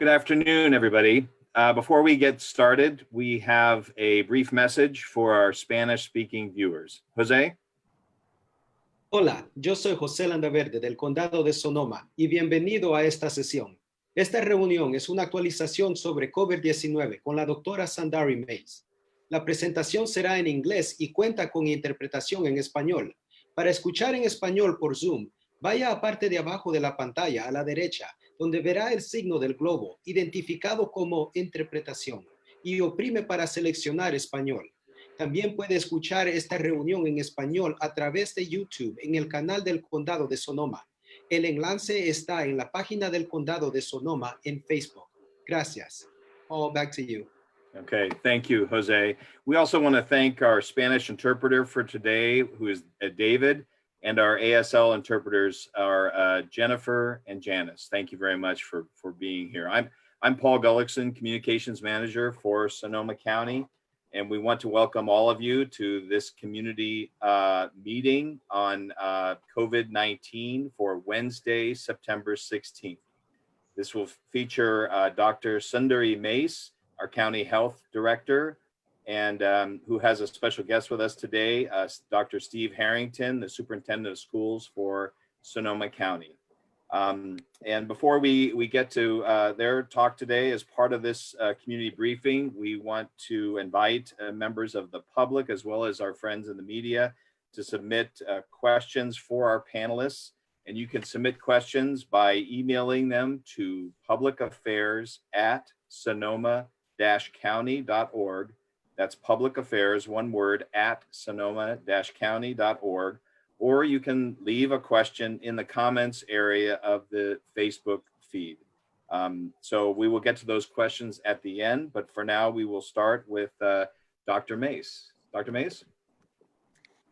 Good afternoon, everybody. Before we get started, we have a brief message for our Spanish-speaking viewers. Jose? Hola, yo soy José Landaverde del Condado de Sonoma y bienvenido a esta sesión. Esta reunión es una actualización sobre COVID-19 con la doctora Sundari Mase. La presentación será en inglés y cuenta con interpretación en español. Para escuchar en español por Zoom, vaya a la parte de abajo de la pantalla a la derecha, donde verá el signo del globo, identificado como interpretación, y oprime para seleccionar español. También puede escuchar esta reunión en español a través de YouTube en el canal del Condado de Sonoma. El enlace está en la página del Condado de Sonoma en Facebook. Gracias. Paul, back to you. Okay, thank you, Jose. We also want to thank our Spanish interpreter for today, who is David, and our ASL interpreters are Jennifer and Janice. Thank you very much for being here. I'm Paul Gullixson, Communications Manager for Sonoma County, and we want to welcome all of you to this community meeting on COVID-19 for Wednesday, September 16th. This will feature Dr. Sundari Mase, our County Health Director, and who has a special guest with us today, Dr. Steve Harrington, the Superintendent of Schools for Sonoma County. And before we get to their talk today, as part of this community briefing, we want to invite members of the public as well as our friends in the media to submit questions for our panelists. And you can submit questions by emailing them to publicaffairs@sonoma-county.org. That's public affairs, one word, @sonoma-county.org. Or you can leave a question in the comments area of the Facebook feed. So we will get to those questions at the end, but for now we will start with Dr. Mase. Dr. Mase?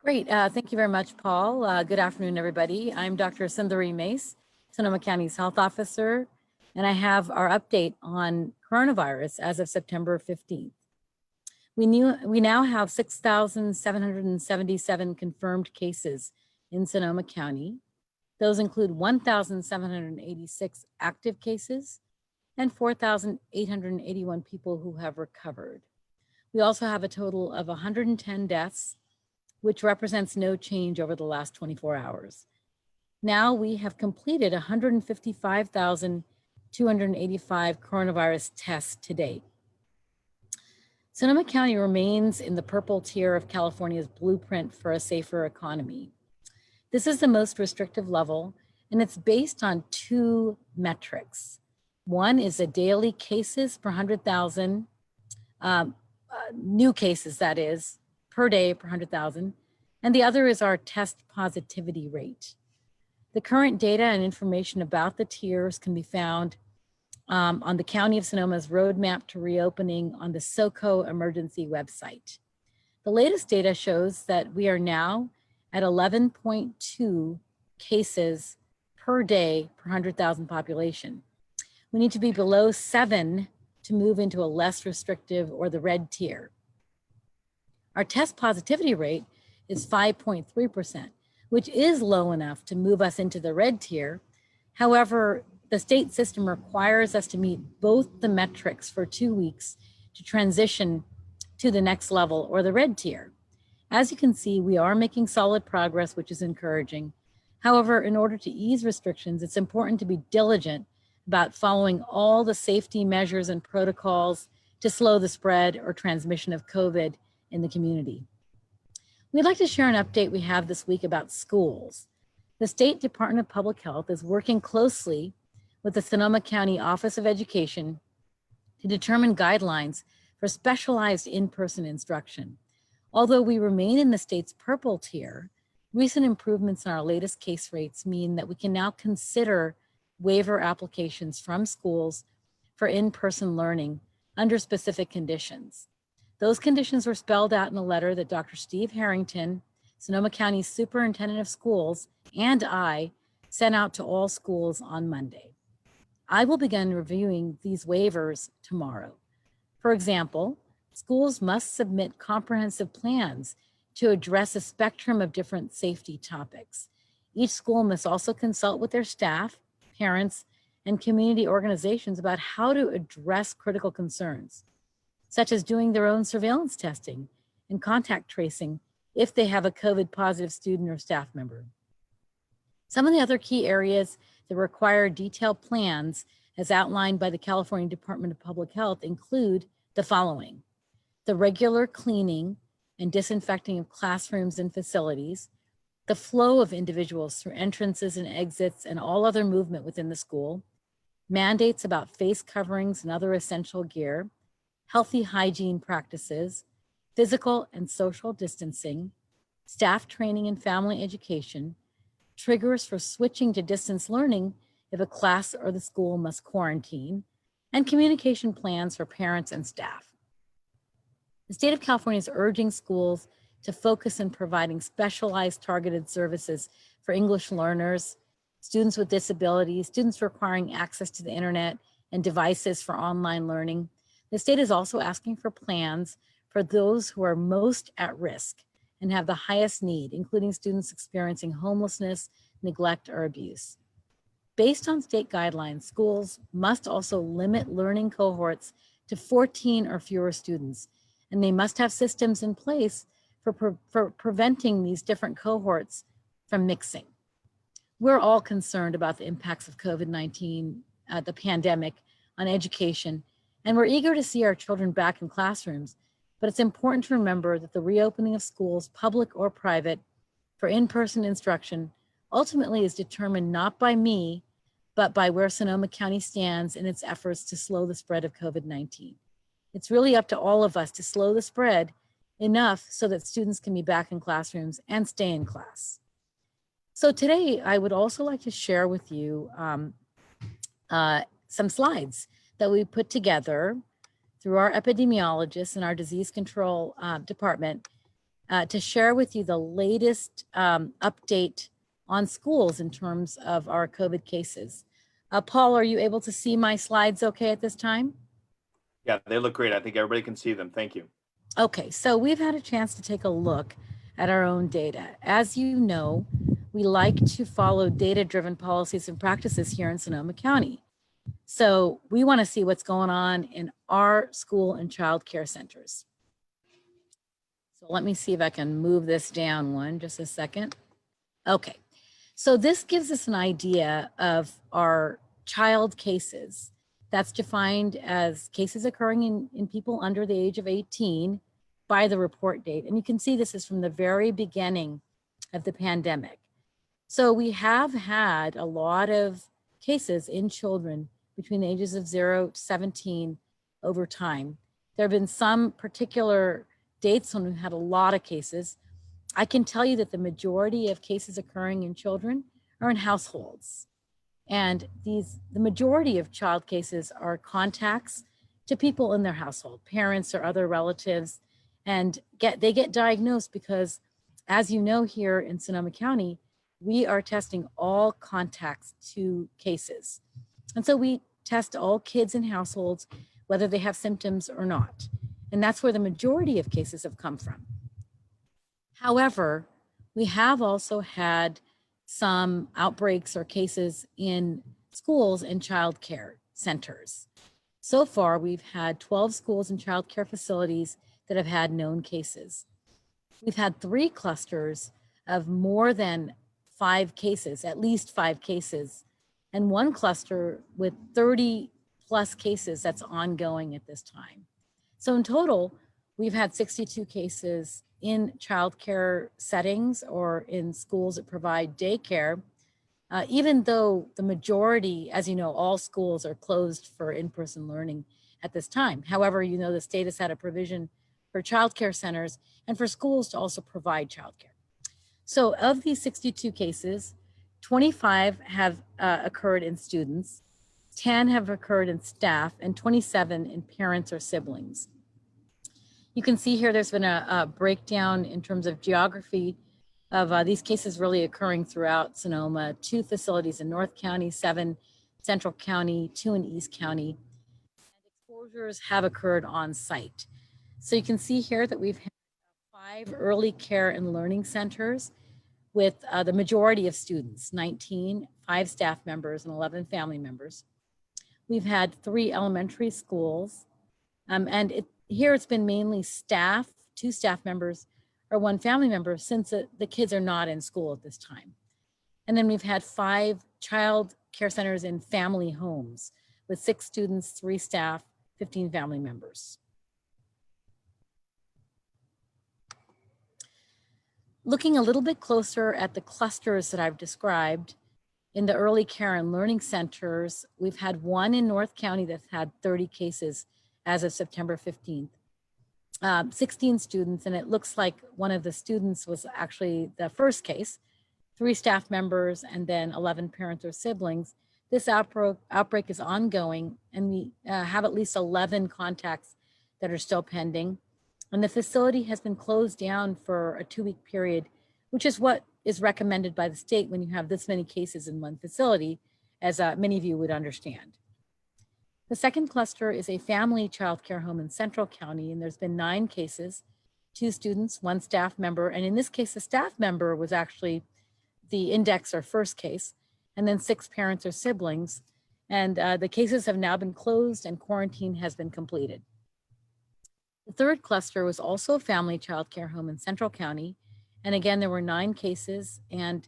Great, thank you very much, Paul. Good afternoon, everybody. I'm Dr. Sundari Mase, Sonoma County's health officer, and I have our update on coronavirus as of September 15th. We now have 6,777 confirmed cases in Sonoma County. Those include 1,786 active cases and 4,881 people who have recovered. We also have a total of 110 deaths, which represents no change over the last 24 hours. Now we have completed 155,285 coronavirus tests to date. Sonoma County remains in the purple tier of California's blueprint for a safer economy. This is the most restrictive level, and it's based on two metrics. One is the daily cases per 100,000, new cases, that is, per day per 100,000, and the other is our test positivity rate. The current data and information about the tiers can be found on the County of Sonoma's roadmap to reopening on the SOCO emergency website. The latest data shows that we are now at 11.2 cases per day per 100,000 population. We need to be below 7 to move into a less restrictive or the red tier. Our test positivity rate is 5.3%, which is low enough to move us into the red tier. However, the state system requires us to meet both the metrics for 2 weeks to transition to the next level or the red tier. As you can see, we are making solid progress, which is encouraging. However, in order to ease restrictions, it's important to be diligent about following all the safety measures and protocols to slow the spread or transmission of COVID in the community. We'd like to share an update we have this week about schools. The State Department of Public Health is working closely with the Sonoma County Office of Education to determine guidelines for specialized in-person instruction. Although we remain in the state's purple tier, recent improvements in our latest case rates mean that we can now consider waiver applications from schools for in-person learning under specific conditions. Those conditions were spelled out in a letter that Dr. Steve Harrington, Sonoma County's Superintendent of Schools, and I sent out to all schools on Monday. I will begin reviewing these waivers tomorrow. For example, schools must submit comprehensive plans to address a spectrum of different safety topics. Each school must also consult with their staff, parents, and community organizations about how to address critical concerns, such as doing their own surveillance testing and contact tracing if they have a COVID positive student or staff member. Some of the other key areas that require detailed plans as outlined by the California Department of Public Health include the following: the regular cleaning and disinfecting of classrooms and facilities, the flow of individuals through entrances and exits and all other movement within the school, mandates about face coverings and other essential gear, healthy hygiene practices, physical and social distancing, staff training and family education, triggers for switching to distance learning if a class or the school must quarantine, and communication plans for parents and staff. The state of California is urging schools to focus on providing specialized targeted services for English learners, students with disabilities, students requiring access to the internet and devices for online learning. The state is also asking for plans for those who are most at risk and have the highest need, including students experiencing homelessness, neglect, or abuse. Based on state guidelines, schools must also limit learning cohorts to 14 or fewer students, and they must have systems in place for preventing these different cohorts from mixing. We're all concerned about the impacts of COVID-19, the pandemic, on education, and we're eager to see our children back in classrooms. But it's important to remember that the reopening of schools, public or private, for in-person instruction ultimately is determined not by me, but by where Sonoma County stands in its efforts to slow the spread of COVID-19. It's really up to all of us to slow the spread enough so that students can be back in classrooms and stay in class. So today, I would also like to share with you some slides that we put together through our epidemiologists and our disease control department to share with you the latest update on schools in terms of our COVID cases. Paul, are you able to see my slides okay at this time? Yeah, they look great. I think everybody can see them. Thank you. Okay, so we've had a chance to take a look at our own data. As you know, we like to follow data-driven policies and practices here in Sonoma County. So we want to see what's going on in our school and child care centers. So let me see if I can move this down just a second. Okay, so this gives us an idea of our child cases. That's defined as cases occurring in people under the age of 18 by the report date. And you can see this is from the very beginning of the pandemic. So we have had a lot of cases in children between the ages of 0 to 17 over time. There have been some particular dates when we've had a lot of cases. I can tell you that the majority of cases occurring in children are in households. And the majority of child cases are contacts to people in their household, parents or other relatives, and they get diagnosed because, as you know, here in Sonoma County, we are testing all contacts to cases. And so we test all kids in households, whether they have symptoms or not. And that's where the majority of cases have come from. However, we have also had some outbreaks or cases in schools and child care centers. So far, we've had 12 schools and child care facilities that have had known cases. We've had 3 clusters of more than 5 cases, at least 5 cases, and 1 cluster with 30 plus cases that's ongoing at this time. So in total, we've had 62 cases in childcare settings or in schools that provide daycare, even though the majority, as you know, all schools are closed for in-person learning at this time. However, you know, the state has had a provision for childcare centers and for schools to also provide childcare. So of these 62 cases, 25 have occurred in students, 10 have occurred in staff, and 27 in parents or siblings. You can see here there's been a breakdown in terms of geography of these cases really occurring throughout Sonoma, 2 facilities in North County, 7 Central County, 2 in East County. And exposures have occurred on site. So you can see here that we've had 5 early care and learning centers with the majority of students, 19, 5 staff members, and 11 family members. we've had 3 elementary schools. And here it's been mainly staff, 2 staff members or 1 family member, since the kids are not in school at this time. And then we've had 5 child care centers in family homes with 6 students, 3 staff, 15 family members. Looking a little bit closer at the clusters that I've described, in the early care and learning centers, we've had 1 in North County that's had 30 cases as of September 15th. 16 students, and it looks like one of the students was actually the first case, 3 staff members, and then 11 parents or siblings. This outbreak is ongoing, and we have at least 11 contacts that are still pending. And the facility has been closed down for a 2-week period, which is what is recommended by the state when you have this many cases in one facility, as many of you would understand. The second cluster is a family child care home in Central County, and there's been 9 cases, 2 students, 1 staff member. And in this case, the staff member was actually the index or first case, and then 6 parents or siblings. And the cases have now been closed and quarantine has been completed. The third cluster was also a family child care home in Central County. And again, there were 9 cases, and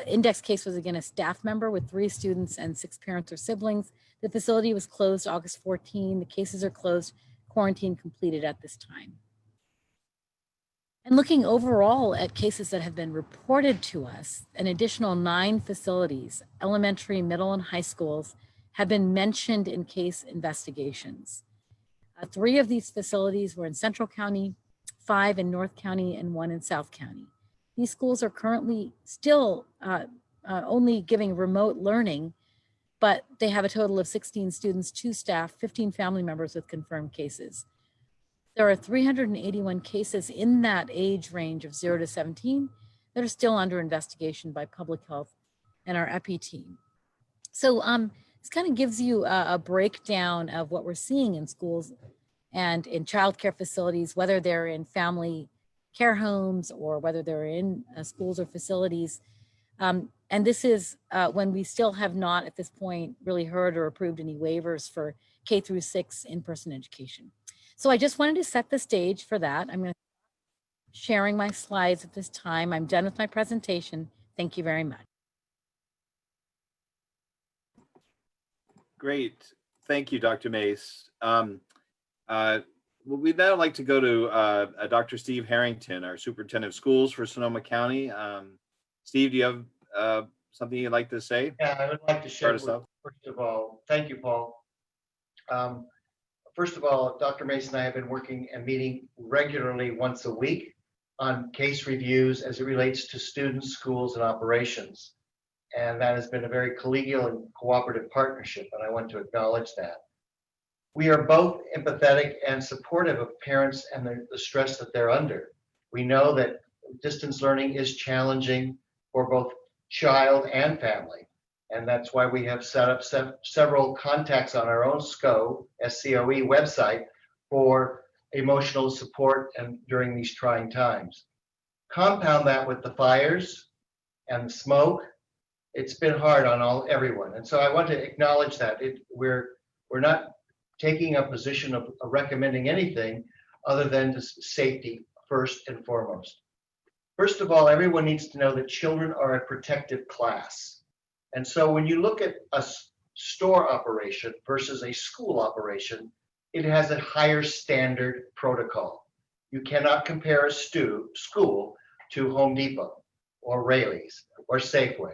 index case was again a staff member with 3 students and 6 parents or siblings. The facility was closed August 14. The cases are closed, quarantine completed at this time. And looking overall at cases that have been reported to us, an additional 9 facilities, elementary, middle, and high schools, have been mentioned in case investigations. 3 of these facilities were in Central County, 5 in North County, and 1 in South County. These schools are currently still only giving remote learning, but they have a total of 16 students, 2 staff, 15 family members with confirmed cases. There are 381 cases in that age range of 0 to 17 that are still under investigation by public health and our EPI team. So this kind of gives you a breakdown of what we're seeing in schools and in childcare facilities, whether they're in family care homes or whether they're in schools or facilities. And this is when we still have not at this point really heard or approved any waivers for K through 6 in-person education. So I just wanted to set the stage for that. I'm going to sharing my slides at this time. I'm done with my presentation. Thank you very much. Great. Thank you, Dr. Mase. We'd now like to go to Dr. Steve Herrington, our Superintendent of Schools for Sonoma County. Steve, do you have something you'd like to say? Yeah, I would like to share. First of all, thank you, Paul. First of all, Dr. Mase and I have been working and meeting regularly once a week on case reviews as it relates to students, schools, and operations. And that has been a very collegial and cooperative partnership, and I want to acknowledge that. We are both empathetic and supportive of parents and the stress that they're under. We know that distance learning is challenging for both child and family. And that's why we have set up several contacts on our own SCOE website for emotional support and during these trying times. Compound that with the fires and the smoke, it's been hard on everyone. And so I want to acknowledge that we're not taking a position of recommending anything other than just safety first and foremost. First of all, everyone needs to know that children are a protected class. And so when you look at a store operation versus a school operation, it has a higher standard protocol. You cannot compare a school to Home Depot or Raley's or Safeway.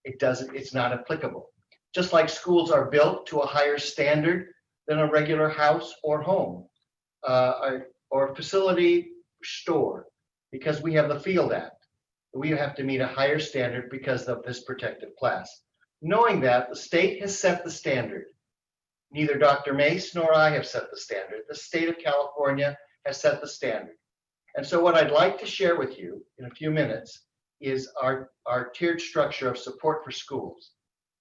It's not applicable. Just like schools are built to a higher standard than a regular house or home or facility store, because we have the Field Act. We have to meet a higher standard because of this protected class. Knowing that, the state has set the standard. Neither Dr. Mase nor I have set the standard. The state of California has set the standard. And so what I'd like to share with you in a few minutes is our tiered structure of support for schools.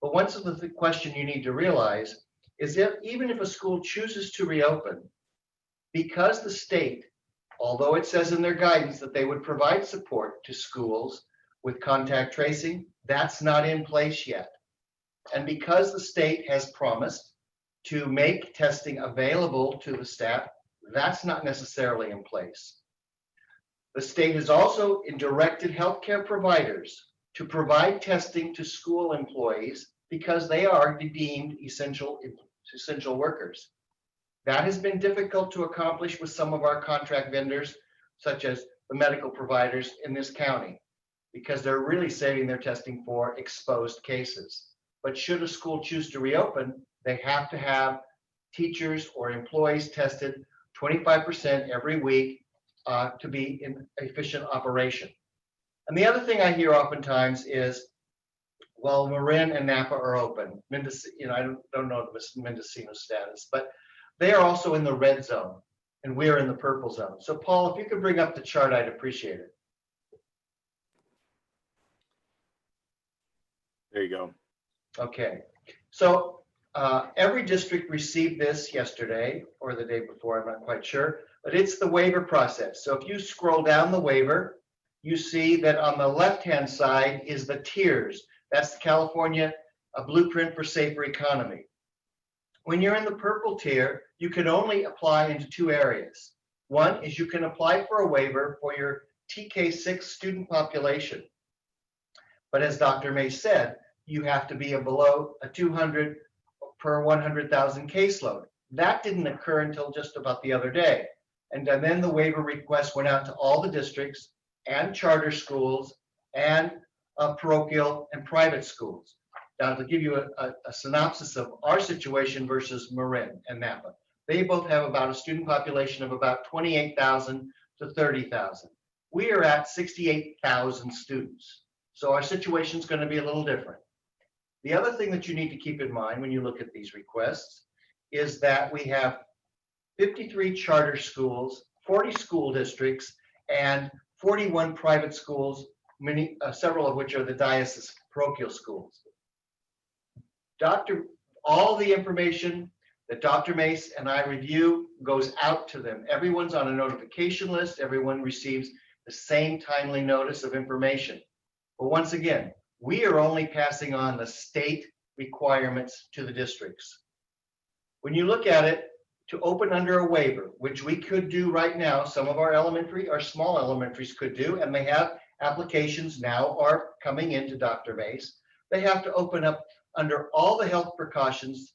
But one of the question you need to realize is that even if a school chooses to reopen, because the state, although it says in their guidance that they would provide support to schools with contact tracing. That's not in place yet. And because the state has promised to make testing available to the staff, that's not necessarily in place. The state has also directed healthcare providers to provide testing to school employees because they are deemed essential workers. That has been difficult to accomplish with some of our contract vendors, such as the medical providers in this county, because they're really saving their testing for exposed cases. But should a school choose to reopen, they have to have teachers or employees tested 25% every week to be in efficient operation. And the other thing I hear oftentimes is, well, Marin and Napa are open. I don't know the Mendocino status, but they are also in the red zone and we're in the purple zone. So Paul, if you could bring up the chart, I'd appreciate it. There you go. Okay, so every district received this yesterday or the day before, I'm not quite sure, but it's the waiver process. So if you scroll down the waiver, you see that on the left-hand side is the tiers. That's the California Blueprint for Safer Economy. When you're in the purple tier, you can only apply into two areas. One is you can apply for a waiver for your TK6 student population. But as Dr. Mase said, you have to be below a 200 per 100,000 caseload. That didn't occur until just about the other day. And then the waiver request went out to all the districts and charter schools and parochial and private schools. Now, to give you a synopsis of our situation versus Marin and Napa, they both have about a student population of about 28,000 to 30,000. We are at 68,000 students. So our situation is going to be a little different. The other thing that you need to keep in mind when you look at these requests is that we have 53 charter schools, 40 school districts, and 41 private schools, several of which are the diocese parochial schools. All the information that Dr. Mase and I review goes out to them. Everyone's on a notification list. Everyone receives the same timely notice of information. But once again, we are only passing on the state requirements to the districts. When you look at it, to open under a waiver, which we could do right now, some of our small elementaries could do, and they have applications now are coming into Dr. Mase. They have to open up under all the health precautions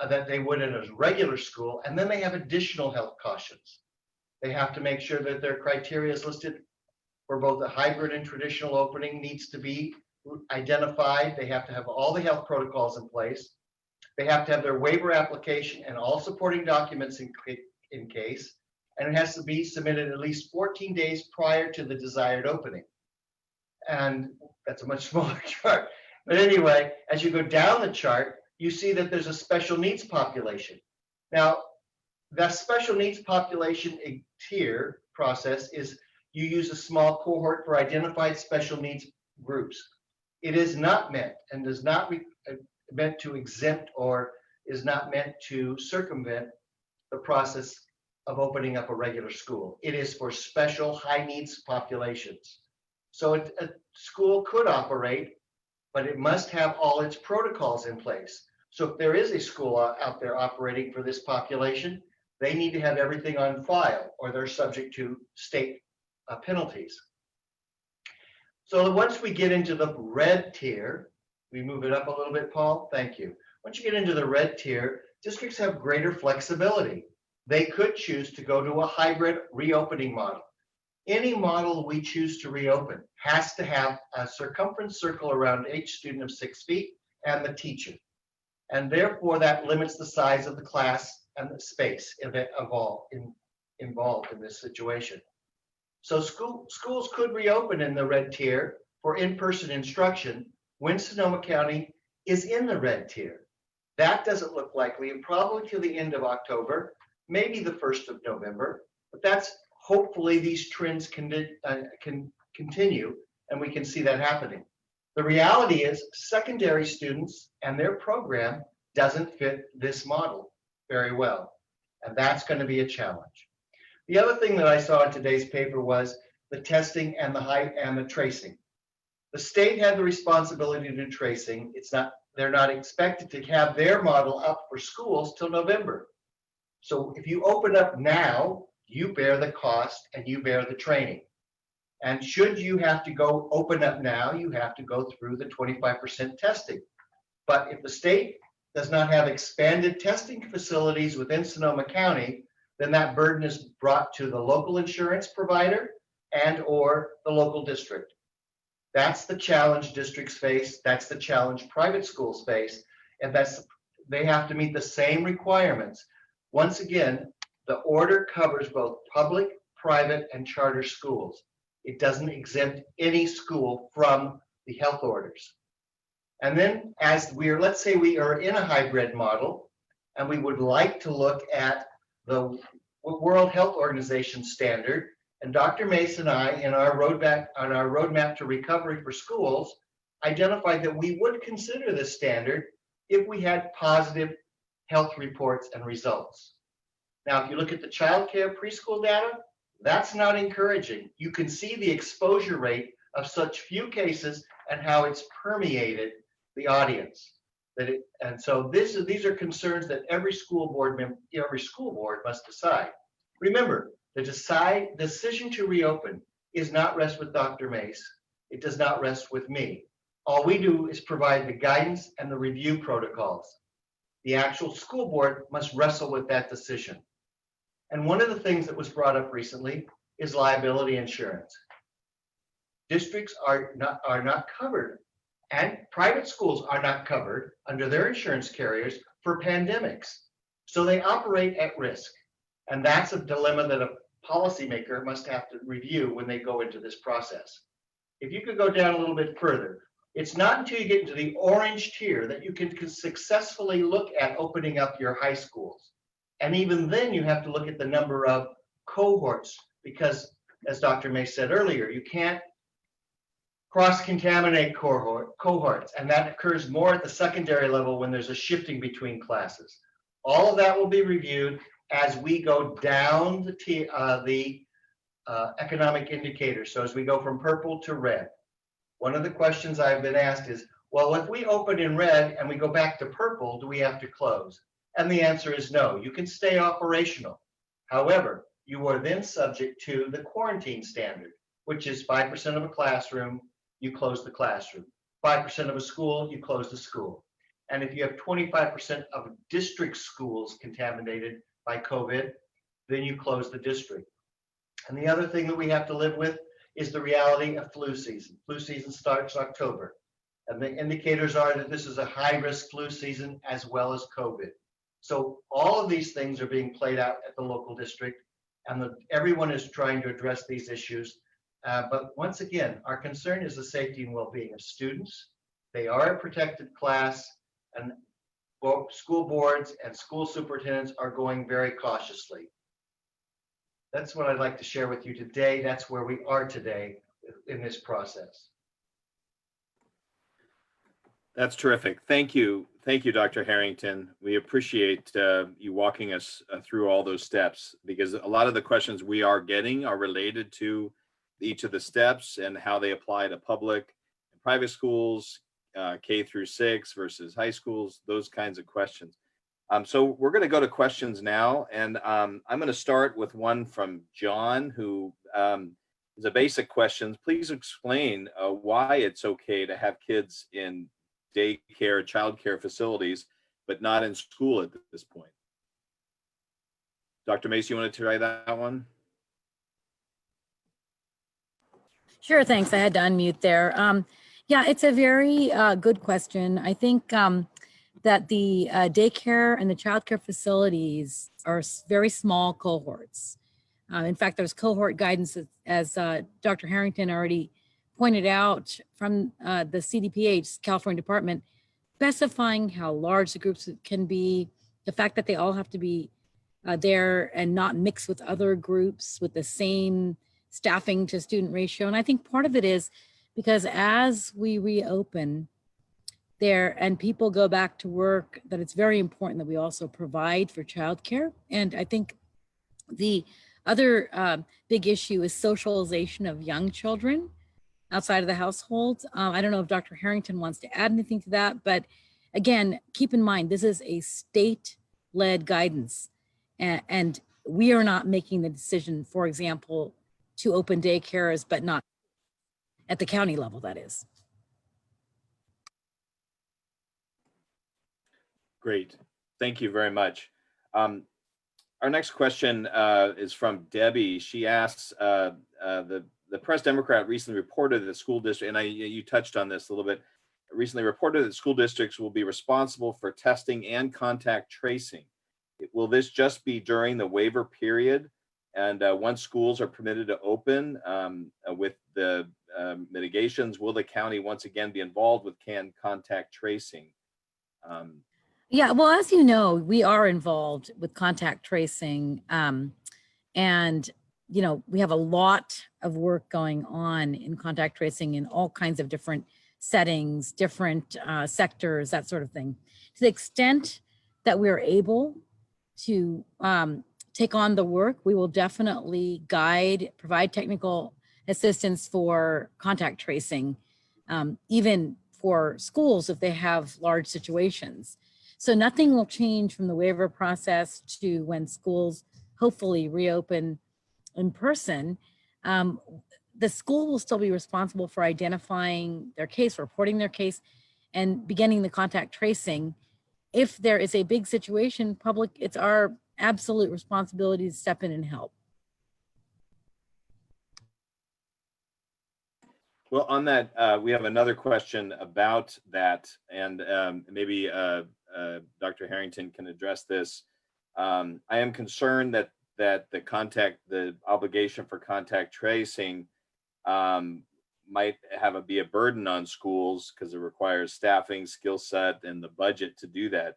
that they would in a regular school, and then they have additional health cautions. They have to make sure that their criteria is listed for both a hybrid and traditional opening needs to be identified. They have to have all the health protocols in place. They have to have their waiver application and all supporting documents in case, and it has to be submitted at least 14 days prior to the desired opening. And that's a much smaller chart. But anyway, as you go down the chart, you see that there's a special needs population. Now, that special needs population tier process is you use a small cohort for identified special needs groups. It is not meant and does not meant to exempt or is not meant to circumvent the process of opening up a regular school. It is for special high needs populations. So a school could operate, but it must have all its protocols in place. So if there is a school out there operating for this population, they need to have everything on file or they're subject to state penalties. So once we get into the red tier, we move it up a little bit, Paul, thank you. Once you get into the red tier, districts have greater flexibility. They could choose to go to a hybrid reopening model. Any model we choose to reopen has to have a circumference circle around each student of 6 feet and the teacher. And therefore that limits the size of the class and the space involved in this situation. So schools could reopen in the red tier for in-person instruction when Sonoma County is in the red tier. That doesn't look likely, and probably till the end of October, maybe the 1st of November, but that's hopefully these trends can continue and we can see that happening. The reality is secondary students and their program doesn't fit this model very well, and that's going to be a challenge. The other thing that I saw in today's paper was the testing and the tracing. The state had the responsibility to do tracing. They're not expected to have their model up for schools till November. So if you open up now, you bear the cost and you bear the training. And should you have to go open up now, you have to go through the 25% testing. But if the state does not have expanded testing facilities within Sonoma County, then that burden is brought to the local insurance provider and or the local district. That's the challenge districts face. That's the challenge private schools face. And they have to meet the same requirements. Once again, the order covers both public, private, and charter schools. It doesn't exempt any school from the health orders. And then let's say we are in a hybrid model and we would like to look at the World Health Organization standard, and Dr. Mase and I, in our roadmap to recovery for schools, identified that we would consider this standard if we had positive health reports and results. Now, if you look at the childcare preschool data, that's not encouraging. You can see the exposure rate of such few cases and how it's permeated the audience. And so these are concerns that every school board must decide. Remember, the decision to reopen is not rest with Dr. Mase. It does not rest with me. All we do is provide the guidance and the review protocols. The actual school board must wrestle with that decision. And one of the things that was brought up recently is liability insurance. Districts are not covered, and private schools are not covered under their insurance carriers for pandemics. So they operate at risk. And that's a dilemma that a policymaker must have to review when they go into this process. If you could go down a little bit further, it's not until you get into the orange tier that you can successfully look at opening up your high schools. And even then you have to look at the number of cohorts, because as Dr. Mase said earlier, you can't cross-contaminate cohorts, and that occurs more at the secondary level when there's a shifting between classes. All of that will be reviewed as we go down the economic indicators. So as we go from purple to red, one of the questions I've been asked is, well, if we open in red and we go back to purple, do we have to close? And the answer is no, you can stay operational. However, you are then subject to the quarantine standard, which is 5% of a classroom, you close the classroom. 5% of a school, you close the school. And if you have 25% of district schools contaminated by COVID, then you close the district. And the other thing that we have to live with is the reality of flu season. Flu season starts October. And the indicators are that this is a high-risk flu season as well as COVID. So all of these things are being played out at the local district, and everyone is trying to address these issues. But once again, our concern is the safety and well-being of students. They are a protected class, and both school boards and school superintendents are going very cautiously. That's what I'd like to share with you today. That's where we are today in this process. That's terrific. Thank you. Thank you, Dr. Harrington. We appreciate you walking us through all those steps, because a lot of the questions we are getting are related to each of the steps and how they apply to public and private schools, K through 6 versus high schools, those kinds of questions. So we're going to go to questions now, and I'm going to start with one from John, who is a basic question. Please explain why it's okay to have kids in daycare, childcare facilities, but not in school at this point. Dr. Mase, you want to try that one? Sure, thanks. I had to unmute there. Yeah, it's a very good question. I think that the daycare and the childcare facilities are very small cohorts. In fact, there's cohort guidance, as Dr. Harrington already pointed out, from the CDPH, California Department, specifying how large the groups can be, the fact that they all have to be there and not mix with other groups with the same staffing to student ratio. And I think part of it is because as we reopen there and people go back to work, that it's very important that we also provide for childcare. And I think the other big issue is socialization of young children. outside of the household. I don't know if Dr. Harrington wants to add anything to that, but again, keep in mind, this is a state-led guidance, and we are not making the decision, for example, to open daycares, but not at the county level, that is. Great. Thank you very much. Our next question is from Debbie. She asks, the Press Democrat recently reported that the school district, and you touched on this a little bit, recently reported that school districts will be responsible for testing and contact tracing. Will this just be during the waiver period? And once schools are permitted to open with the mitigations, will the county once again be involved with contact tracing? Yeah, well, as you know, we are involved with contact tracing, and you know, we have a lot of work going on in contact tracing in all kinds of different settings, different sectors, that sort of thing. To the extent that we're able to take on the work, we will definitely provide technical assistance for contact tracing, even for schools if they have large situations. So nothing will change from the waiver process to when schools hopefully reopen in person. The school will still be responsible for identifying their case, reporting their case, and beginning the contact tracing. If there is a big situation, it's our absolute responsibility to step in and help. Well, on that, we have another question about that, and maybe Dr. Harrington can address this. I am concerned that the obligation for contact tracing might be a burden on schools because it requires staffing, skill set, and the budget to do that.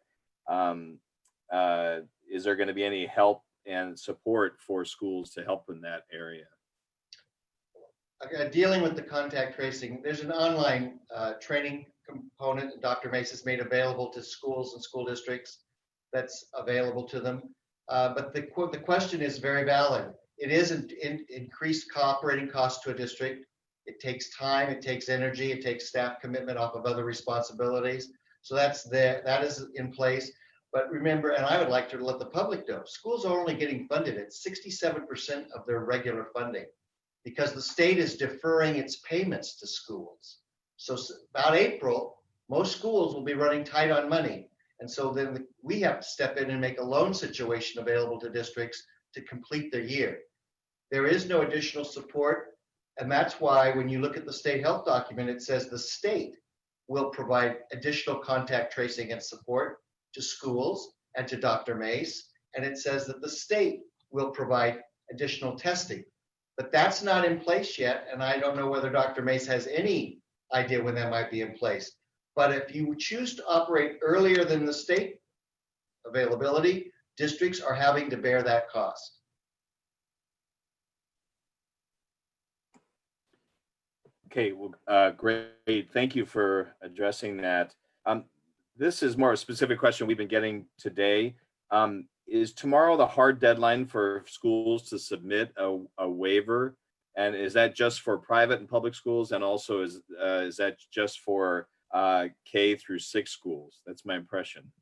Is there going to be any help and support for schools to help in that area? Dealing with the contact tracing, there's an online training component that Dr. Mase has made available to schools and school districts that's available to them. But the question is very valid. It is an increased operating cost to a district. It takes time, it takes energy, it takes staff commitment off of other responsibilities. So that is in place. But remember, and I would like to let the public know, schools are only getting funded at 67% of their regular funding because the state is deferring its payments to schools. So about April, most schools will be running tight on money. And so then we have to step in and make a loan situation available to districts to complete their year. There is no additional support. And that's why when you look at the state health document, it says the state will provide additional contact tracing and support to schools and to Dr. Mase. And it says that the state will provide additional testing. But that's not in place yet. And I don't know whether Dr. Mase has any idea when that might be in place. But if you choose to operate earlier than the state availability, districts are having to bear that cost. Okay, well, great. Thank you for addressing that. This is more a specific question we've been getting today. Is tomorrow the hard deadline for schools to submit a waiver? And is that just for private and public schools? And also is that just for K through 6 schools? That's my impression.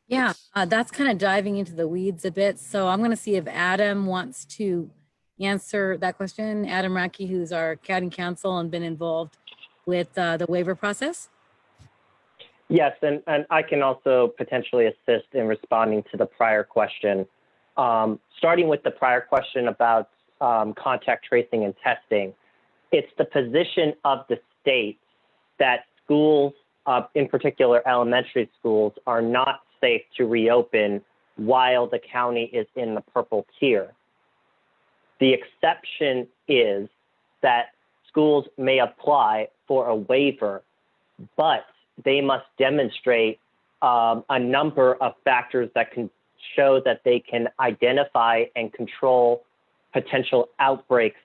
Yeah, that's kind of diving into the weeds a bit. So I'm going to see if Adam wants to answer that question. Adam Racky, who's our county counsel and been involved with the waiver process. Yes, and I can also potentially assist in responding to the prior question. Starting with the prior question about contact tracing and testing, it's the position of the state that schools, in particular elementary schools, are not safe to reopen while the county is in the purple tier. The exception is that schools may apply for a waiver, but they must demonstrate a number of factors that can show that they can identify and control potential outbreaks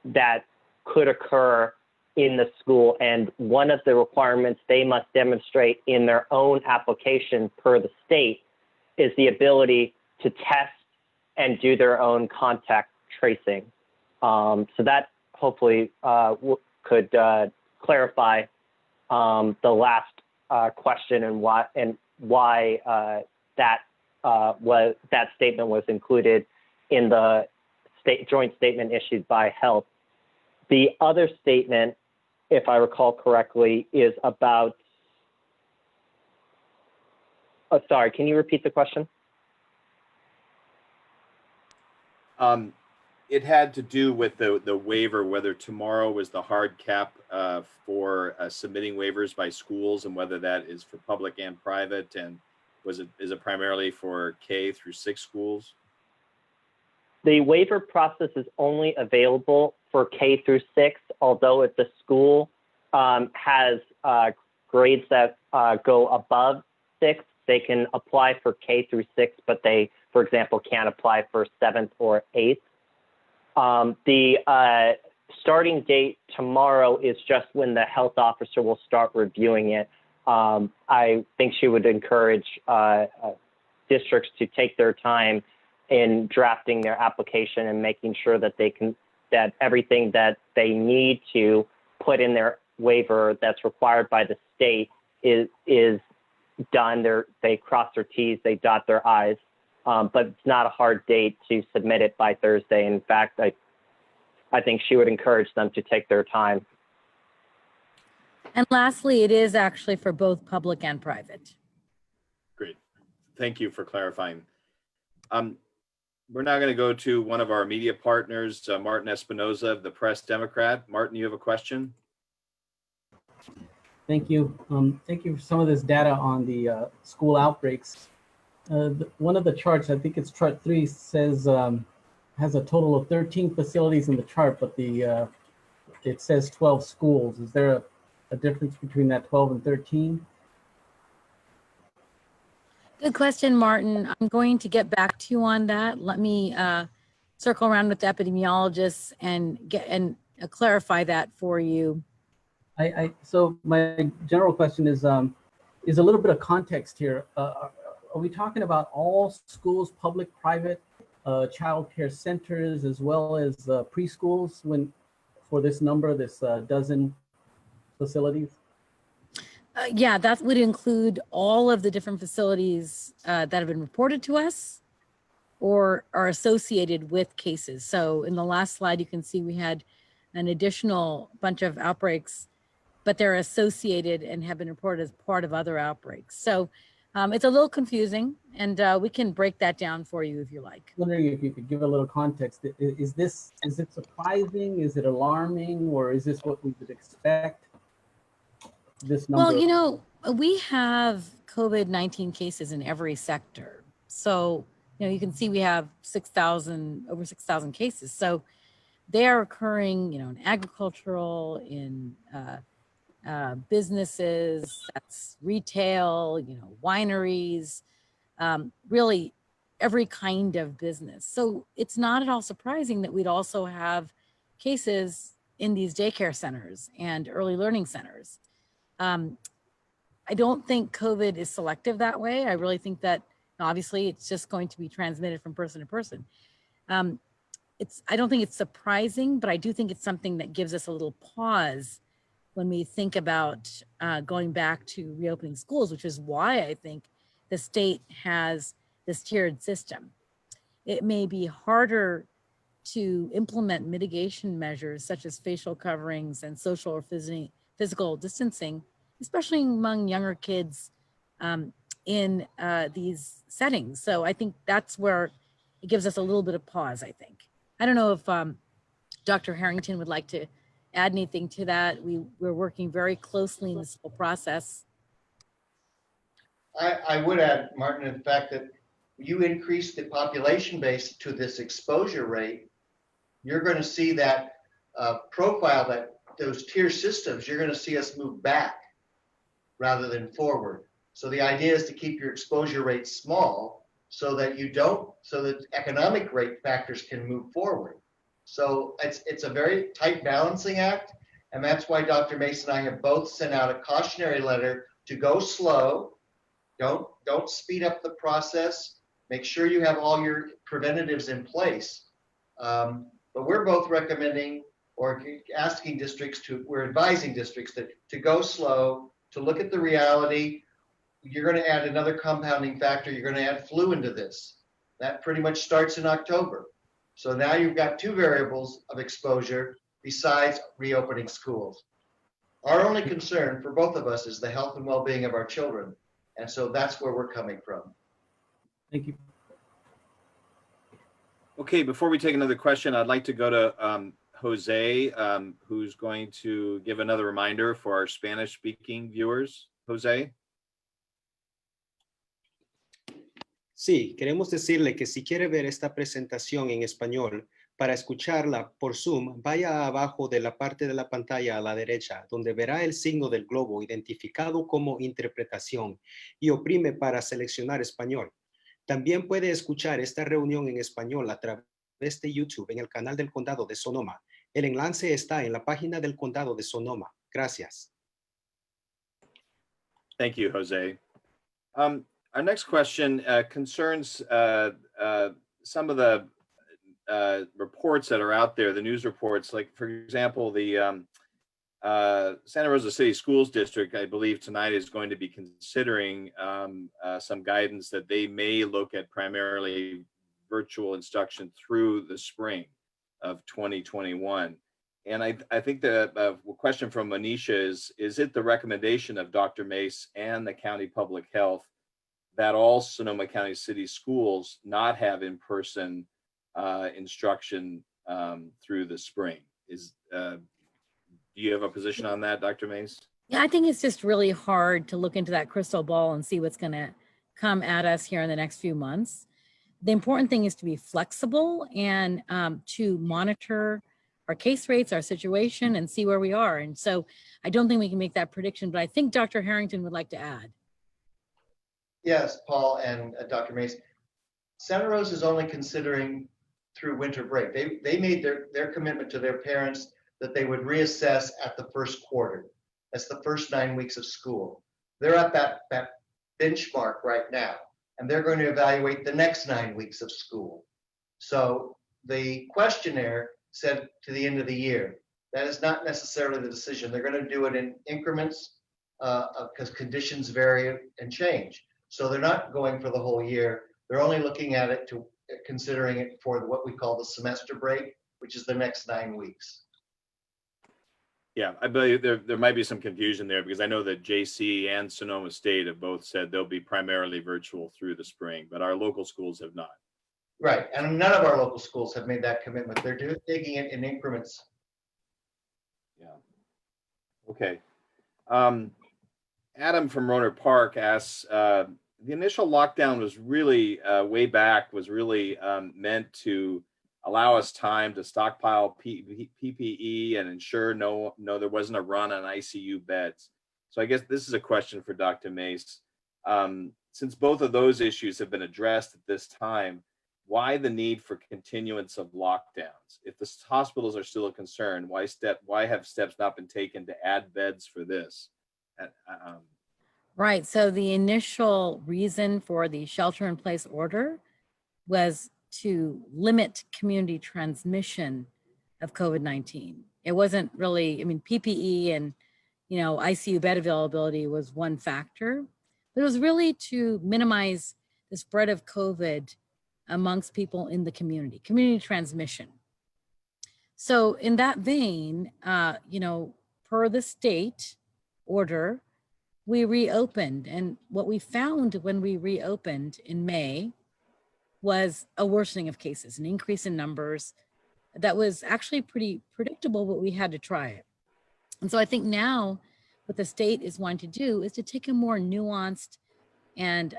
that could occur in the school. And one of the requirements they must demonstrate in their own application per the state is the ability to test and do their own contact tracing. So that hopefully could clarify the last question and why that statement was included in the joint statement issued by Health. The other statement, if I recall correctly, is about. Oh, sorry. Can you repeat the question? It had to do with the waiver, whether tomorrow was the hard cap for submitting waivers by schools, and whether that is for public and private, and is it primarily for K through 6 schools? The waiver process is only available for K through 6, although if the school has grades that go above 6, they can apply for K through 6, but they, for example, can't apply for 7th or 8th. The starting date tomorrow is just when the health officer will start reviewing it. I think she would encourage districts to take their time in drafting their application and making sure that that everything that they need to put in their waiver that's required by the state is done. They cross their T's, they dot their I's. But it's not a hard date to submit it by Thursday. In fact, I think she would encourage them to take their time. And lastly, it is actually for both public and private. Great. Thank you for clarifying. We're now going to go to one of our media partners, Martin Espinoza of the Press Democrat. Martin, you have a question? Thank you. Thank you for some of this data on the school outbreaks. One of the charts, I think it's chart 3, says has a total of 13 facilities in the chart, but it says 12 schools. Is there a difference between that 12 and 13? Good question, Martin. I'm going to get back to you on that. Let me circle around with the epidemiologists and clarify that for you. So my general question is a little bit of context here. Are we talking about all schools, public, private, child care centers, as well as preschools for this number, this dozen facilities? Yeah, that would include all of the different facilities that have been reported to us or are associated with cases. So in the last slide, you can see we had an additional bunch of outbreaks, but they're associated and have been reported as part of other outbreaks. So it's a little confusing, and we can break that down for you if you like. Wondering if you could give a little context. Is it surprising? Is it alarming? Or is this what we would expect? This number? Well, we have COVID-19 cases in every sector. So, you can see we have over 6,000 cases. So they are occurring, in agricultural, in businesses, that's retail, wineries, really every kind of business. So it's not at all surprising that we'd also have cases in these daycare centers and early learning centers. I don't think COVID is selective that way. I really think that obviously it's just going to be transmitted from person to person. I don't think it's surprising, but I do think it's something that gives us a little pause when we think about going back to reopening schools, which is why I think the state has this tiered system. It may be harder to implement mitigation measures such as facial coverings and social or physical distancing, especially among younger kids in these settings. So I think that's where it gives us a little bit of pause, I think. I don't know if Dr. Harrington would like to add anything to that. We're working very closely in this whole process. I would add, Martin, in fact, that you increase the population base to this exposure rate, you're going to see that profile, that those tier systems, you're going to see us move back rather than forward. So the idea is to keep your exposure rate small so that economic rate factors can move forward. So it's a very tight balancing act. And that's why Dr. Mase and I have both sent out a cautionary letter to go slow. Don't speed up the process. Make sure you have all your preventatives in place. But we're both recommending or asking districts to, we're advising districts to go slow, to look at the reality. You're going to add another compounding factor. You're going to add flu into this. That pretty much starts in October. So now you've got two variables of exposure besides reopening schools. Our only concern for both of us is the health and well-being of our children. And so that's where we're coming from. Thank you. Okay, before we take another question, I'd like to go to Jose, who's going to give another reminder for our Spanish-speaking viewers. Jose? Sí, queremos decirle que si quiere ver esta presentación en español, para escucharla por Zoom, vaya abajo de la parte de la pantalla a la derecha, donde verá el signo del globo identificado como interpretación y oprime para seleccionar español. También puede escuchar esta reunión en español a través de YouTube en el canal del Condado de Sonoma. El enlace está en la página del Condado de Sonoma. Gracias. Thank you, Jose. Our next question concerns some of the reports that are out there, the news reports, like, for example, the Santa Rosa City Schools District, I believe tonight is going to be considering some guidance that they may look at primarily virtual instruction through the spring of 2021. And I think the question from Manisha is it the recommendation of Dr. Mase and the County Public Health that all Sonoma County City schools not have in-person instruction through the spring? Do you have a position on that, Dr. Mase? Yeah, I think it's just really hard to look into that crystal ball and see what's going to come at us here in the next few months. The important thing is to be flexible and to monitor our case rates, our situation, and see where we are. And so I don't think we can make that prediction, but I think Dr. Harrington would like to add. Yes, Paul and Dr. Mase. Santa Rosa is only considering through winter break. They made their commitment to their parents that they would reassess at the first quarter. That's the first 9 weeks of school. They're at that benchmark right now, and they're going to evaluate the next 9 weeks of school. So the questionnaire said to the end of the year. That is not necessarily the decision. They're going to do it in increments because conditions vary and change. So they're not going for the whole year. They're only looking at it considering it for what we call the semester break, which is the next 9 weeks. Yeah, I believe there might be some confusion there because I know that JC and Sonoma State have both said they'll be primarily virtual through the spring, but our local schools have not. Right, and none of our local schools have made that commitment. They're taking it in increments. Yeah. Okay. Adam from Roner Park asks, the initial lockdown was really, way back, was really meant to allow us time to stockpile PPE and ensure no there wasn't a run on ICU beds. So I guess this is a question for Dr. Mase. Since both of those issues have been addressed at this time, why the need for continuance of lockdowns? If the hospitals are still a concern, why have steps not been taken to add beds for this? Right. So the initial reason for the shelter-in-place order was to limit community transmission of COVID-19. It wasn't really, I mean, PPE and, ICU bed availability was one factor, but it was really to minimize the spread of COVID amongst people in the community transmission. So in that vein, per the state order, we reopened. And what we found when we reopened in May was a worsening of cases, an increase in numbers that was actually pretty predictable, but we had to try it. And so I think now what the state is wanting to do is to take a more nuanced and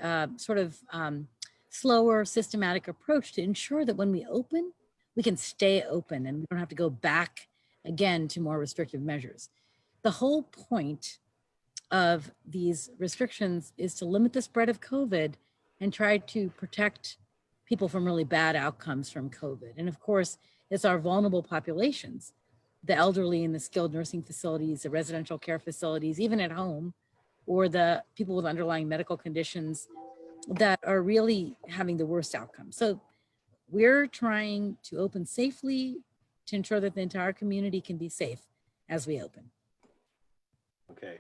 slower, systematic approach to ensure that when we open, we can stay open and we don't have to go back again to more restrictive measures. The whole point of these restrictions is to limit the spread of COVID and try to protect people from really bad outcomes from COVID. And of course, it's our vulnerable populations, the elderly in the skilled nursing facilities, the residential care facilities, even at home, or the people with underlying medical conditions that are really having the worst outcomes. So we're trying to open safely, to ensure that the entire community can be safe as we open. Okay.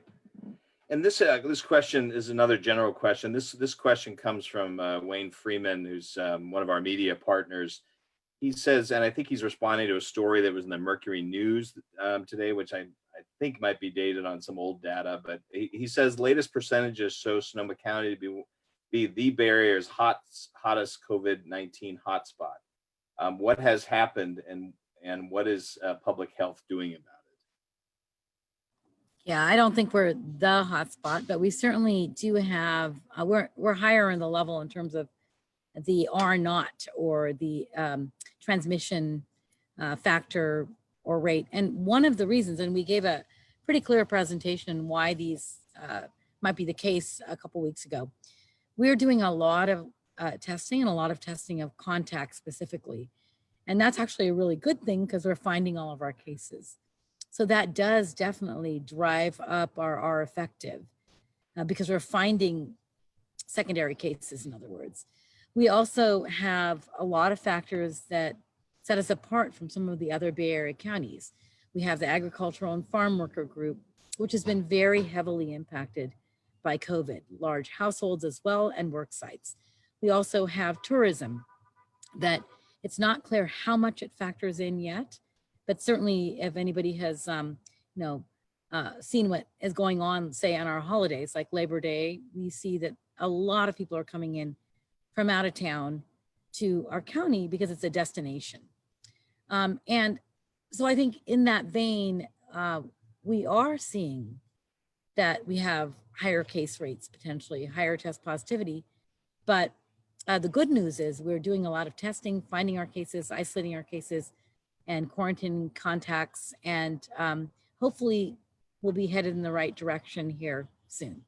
And this question is another general question. This question comes from Wayne Freeman, who's one of our media partners. He says, and I think he's responding to a story that was in the Mercury News today, which I think might be dated on some old data, but he says latest percentages show Sonoma County to be the Bay Area's hottest COVID-19 hotspot. What has happened and what is public health doing about it? Yeah, I don't think we're the hotspot, but we certainly do have, we're higher in the level in terms of the R naught or the transmission factor or rate. And one of the reasons, and we gave a pretty clear presentation why these might be the case a couple weeks ago. We're doing a lot of testing and a lot of testing of contacts specifically. And that's actually a really good thing because we're finding all of our cases. So that does definitely drive up our R effective because we're finding secondary cases, in other words. We also have a lot of factors that set us apart from some of the other Bay Area counties. We have the agricultural and farm worker group, which has been very heavily impacted by COVID, large households as well and work sites. We also have tourism that it's not clear how much it factors in yet, but certainly if anybody has seen what is going on, say on our holidays like Labor Day, we see that a lot of people are coming in from out of town to our county because it's a destination. And so I think in that vein, we are seeing that we have higher case rates, potentially higher test positivity. But the good news is we're doing a lot of testing, finding our cases, isolating our cases, and quarantining contacts. And hopefully we'll be headed in the right direction here soon.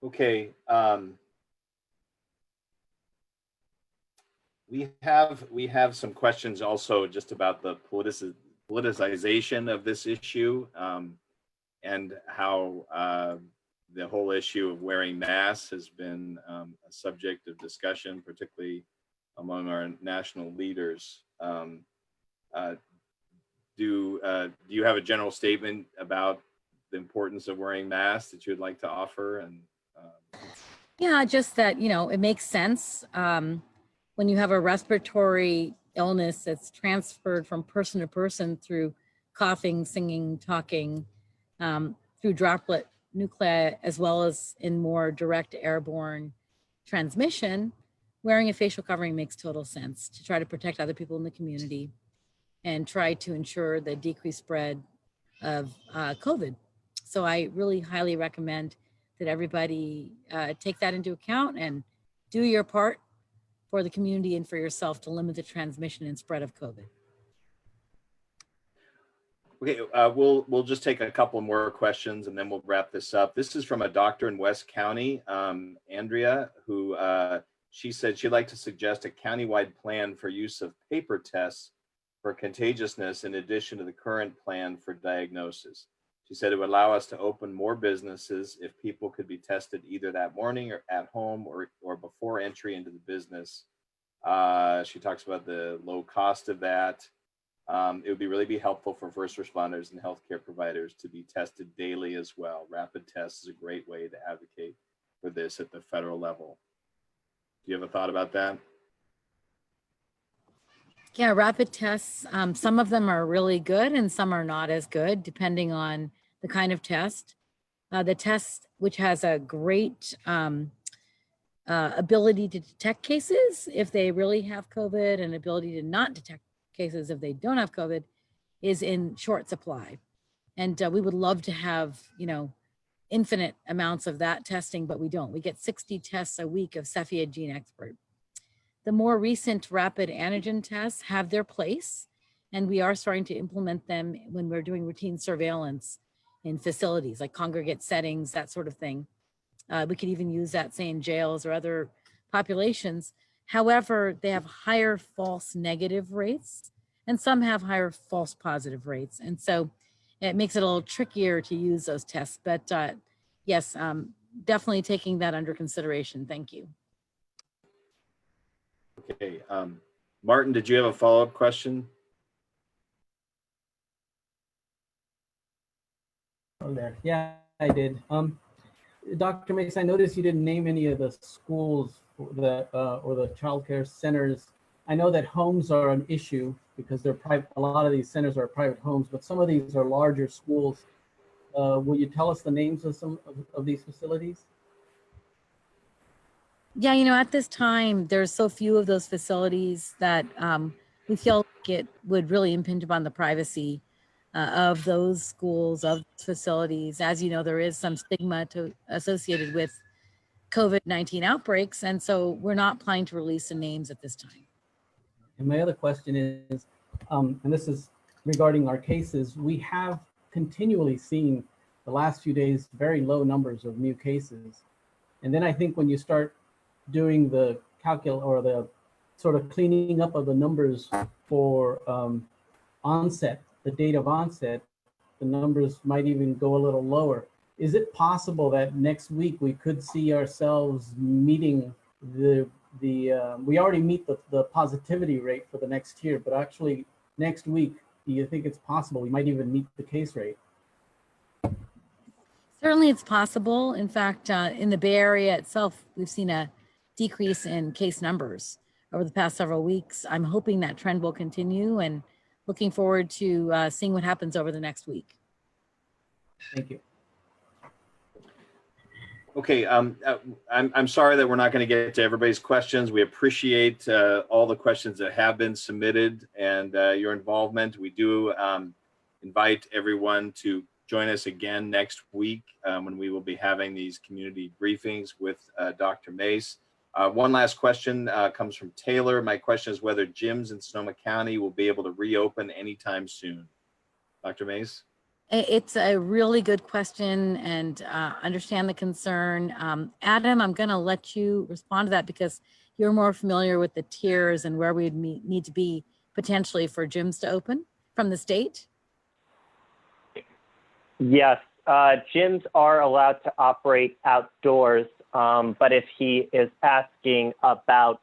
Okay. We have some questions also just about the politicization of this issue and how the whole issue of wearing masks has been a subject of discussion, particularly among our national leaders. Do you have a general statement about the importance of wearing masks that you'd like to offer? And yeah, just that, it makes sense. When you have a respiratory illness that's transferred from person to person through coughing, singing, talking, through droplet nuclei, as well as in more direct airborne transmission, wearing a facial covering makes total sense to try to protect other people in the community and try to ensure the decreased spread of COVID. So I really highly recommend that everybody take that into account and do your part for the community and for yourself to limit the transmission and spread of COVID. Okay, we'll just take a couple more questions and then we'll wrap this up. This is from a doctor in West County, Andrea, who she said she'd like to suggest a countywide plan for use of paper tests for contagiousness in addition to the current plan for diagnosis. She said it would allow us to open more businesses if people could be tested either that morning or at home or before entry into the business. She talks about the low cost of that. It would really be helpful for first responders and healthcare providers to be tested daily as well. Rapid tests is a great way to advocate for this at the federal level. Do you have a thought about that? Yeah, rapid tests, some of them are really good and some are not as good, depending on the kind of test. The test, which has a great ability to detect cases if they really have COVID and ability to not detect cases if they don't have COVID, is in short supply. And we would love to have, infinite amounts of that testing, but we don't. We get 60 tests a week of Cepheid Gene Expert. The more recent rapid antigen tests have their place, and we are starting to implement them when we're doing routine surveillance in facilities like congregate settings, that sort of thing. We could even use that, say, in jails or other populations. However, they have higher false negative rates, and some have higher false positive rates. And so it makes it a little trickier to use those tests. But yes, definitely taking that under consideration. Thank you. Okay, Martin, did you have a follow-up question? Oh, there. Yeah, I did. Dr. Mase, I noticed you didn't name any of the schools that or the childcare centers. I know that homes are an issue because they're private. A lot of these centers are private homes, but some of these are larger schools. Will you tell us the names of some of these facilities? Yeah, you know, at this time, there's so few of those facilities that we feel like it would really impinge upon the privacy of those schools, of facilities. As you know, there is some stigma associated with COVID-19 outbreaks, and so we're not planning to release the names at this time. And my other question is, and this is regarding our cases, we have continually seen the last few days very low numbers of new cases. And then I think when you start doing the or the sort of cleaning up of the numbers for onset, the date of onset, the numbers might even go a little lower. Is it possible that next week we could see ourselves meeting we already meet the positivity rate for the next year, but actually next week, do you think it's possible we might even meet the case rate? Certainly it's possible. In fact, in the Bay Area itself, we've seen a decrease in case numbers over the past several weeks. I'm hoping that trend will continue and looking forward to seeing what happens over the next week. Thank you. Okay, I'm sorry that we're not going to get to everybody's questions. We appreciate all the questions that have been submitted and your involvement. We do invite everyone to join us again next week when we will be having these community briefings with Dr. Mase. One last question comes from Taylor. My question is whether gyms in Sonoma County will be able to reopen anytime soon. Dr. Mase? It's a really good question and understand the concern. Adam, I'm going to let you respond to that because you're more familiar with the tiers and where we'd need to be potentially for gyms to open from the state. Yes, gyms are allowed to operate outdoors, but if he is asking about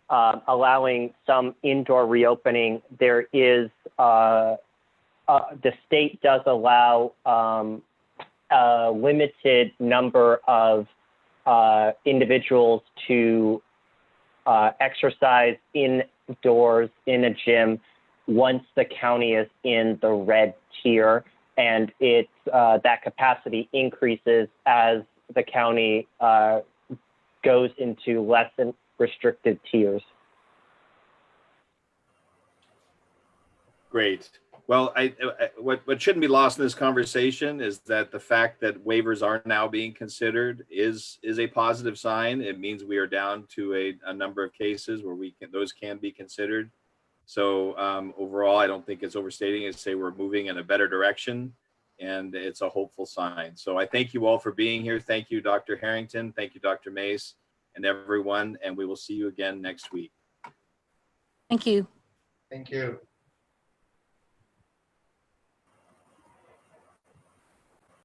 allowing some indoor reopening, there is the state does allow a limited number of individuals to exercise indoors in a gym once the county is in the red tier, and it's that capacity increases as the county goes into less restricted tiers. Great. Well, what shouldn't be lost in this conversation is that the fact that waivers are now being considered is a positive sign. It means we are down to a number of cases where those can be considered. So overall, I don't think it's overstating it to say we're moving in a better direction, and it's a hopeful sign. So I thank you all for being here. Thank you, Dr. Harrington. Thank you, Dr. Mase, and everyone. And we will see you again next week. Thank you. Thank you.